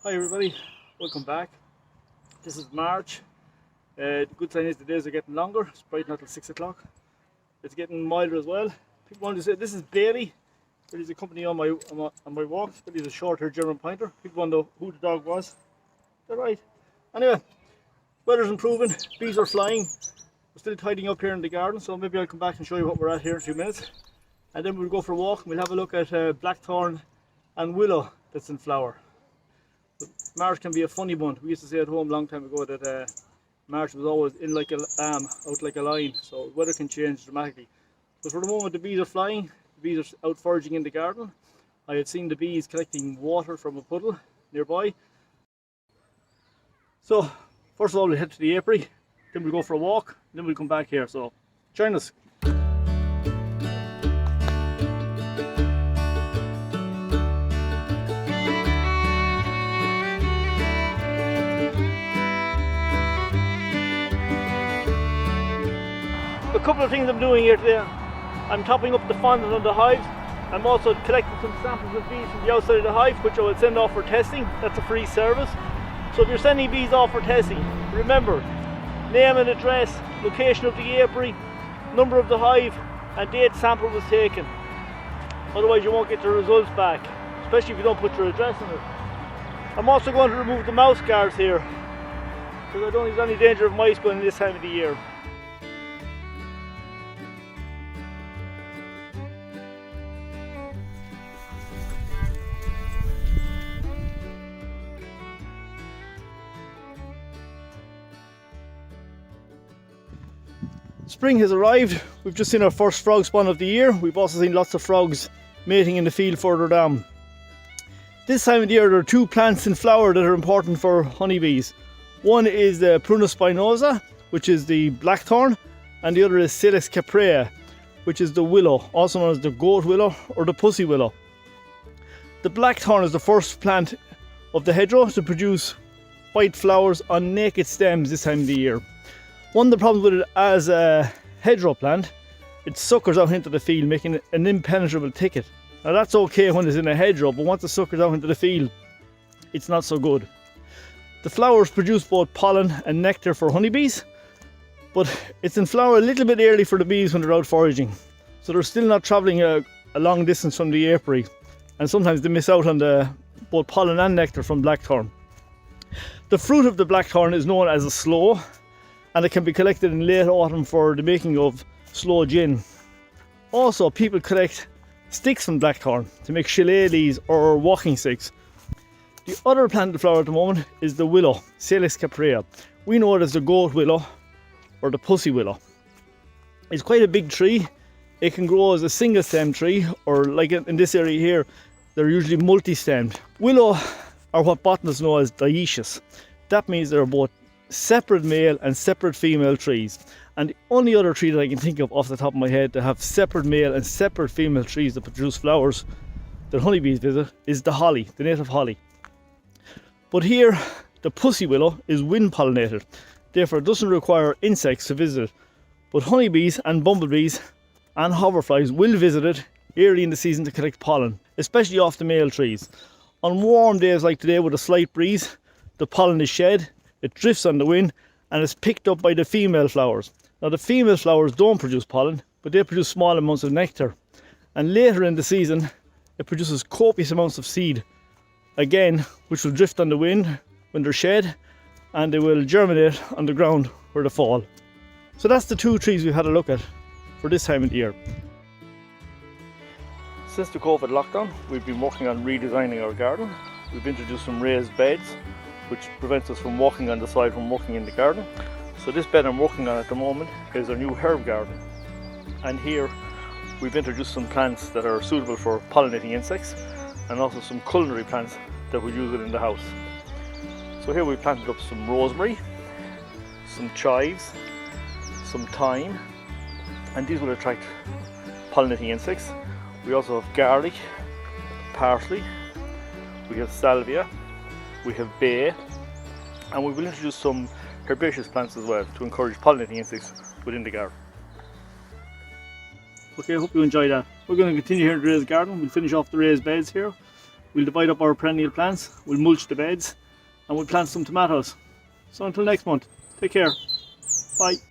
Hi everybody, welcome back. This is March. The good sign is the days are getting longer. It's bright not till 6 o'clock. It's getting milder as well. People want to say this is Bailey. Bailey's a company on my walks. Bailey's a short-haired German pointer. People want to know who the dog was. They're right. Anyway, weather's improving. Bees are flying. We're still tidying up here in the garden, so maybe I'll come back and show you what we're at here in a few minutes. And then we'll go for a walk and we'll have a look at blackthorn and willow that's in flower. March can be a funny month. We used to say at home a long time ago that March was always in like a lamb, out like a lion. So weather can change dramatically. But for the moment the bees are flying. The bees are out foraging in the garden. I had seen the bees collecting water from a puddle nearby. So first of all we'll head to the apiary, then we'll go for a walk, then we'll come back here. So join us. A couple of things I'm doing here today. I'm topping up the fondant on the hives. I'm also collecting some samples of bees from the outside of the hive, which I will send off for testing. That's a free service. So if you're sending bees off for testing, remember name and address, location of the apiary, number of the hive, and date sample was taken. Otherwise you won't get the results back, especially if you don't put your address on it. I'm also going to remove the mouse guards here, because I don't think there's any danger of mice going in this time of the year. Spring has arrived. We've just seen our first frog spawn of the year. We've also seen lots of frogs mating in the field further down. This time of the year there are two plants in flower that are important for honeybees. One is the Prunus spinosa, which is the blackthorn, and the other is Salix caprea, which is the willow, also known as the goat willow or the pussy willow. The blackthorn is the first plant of the hedgerow to produce white flowers on naked stems this time of the year. One of the problems with it as a hedgerow plant, it suckers out into the field, making it an impenetrable thicket. Now that's okay when it's in a hedgerow, but once it suckers out into the field, it's not so good. The flowers produce both pollen and nectar for honeybees, but it's in flower a little bit early for the bees when they're out foraging. So they're still not travelling a long distance from the apiary, and sometimes they miss out on both pollen and nectar from blackthorn. The fruit of the blackthorn is known as a sloe, and it can be collected in late autumn for the making of sloe gin. Also, people collect sticks from blackthorn to make shillelaghs or walking sticks. The other plant in flower at the moment is the willow, Salix caprea. We know it as the goat willow or the pussy willow. It's quite a big tree. It can grow as a single stem tree, or like in this area here, they're usually multi-stemmed. Willow are what botanists know as dioecious. That means they're both separate male and separate female trees, and the only other tree that I can think of off the top of my head to have separate male and separate female trees that produce flowers that honeybees visit is the holly, the native holly. But here the pussy willow is wind pollinated, therefore it doesn't require insects to visit it, but honeybees and bumblebees and hoverflies will visit it early in the season to collect pollen, especially off the male trees. On warm days like today with a slight breeze, the pollen is shed, it drifts on the wind and is picked up by the female flowers. Now the female flowers don't produce pollen, but they produce small amounts of nectar. And later in the season, it produces copious amounts of seed, again, which will drift on the wind when they're shed, and they will germinate on the ground where they fall. So that's the two trees we've had a look at for this time of the year. Since the COVID lockdown, we've been working on redesigning our garden. We've introduced some raised beds, which prevents us from walking on the side when walking in the garden. So this bed I'm working on at the moment is our new herb garden. And here we've introduced some plants that are suitable for pollinating insects, and also some culinary plants that we use within the house. So here we've planted up some rosemary, some chives, some thyme, and these will attract pollinating insects. We also have garlic, parsley, we have salvia, we have bay, and we will introduce some herbaceous plants as well to encourage pollinating insects within the garden. Okay, I hope you enjoyed that. We're going to continue here in the raised garden. We'll finish off the raised beds here, we'll divide up our perennial plants, we'll mulch the beds, and we'll plant some tomatoes. So until next month, take care. Bye.